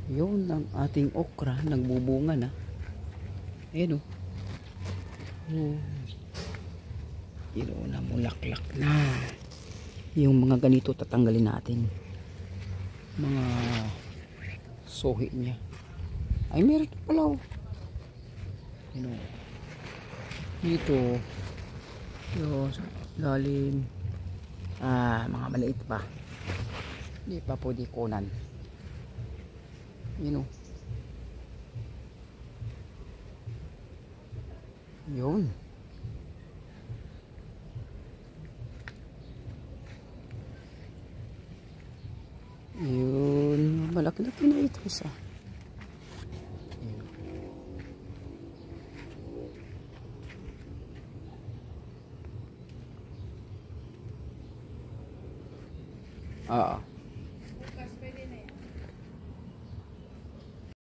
Yun ang ating okra, nagbubunga na. Ayan o. Oh. Yun o, namulaklak na. Yung mga ganito tatanggalin natin. Mga sohi niya. Ay, meron pala o. Yun o. Dito. Yun, sa lalim. Mga maliit pa. Hindi pa pwede kunan. Yun o. Yun. Yun. Malaki-laki na ito sa. Yun. Oo.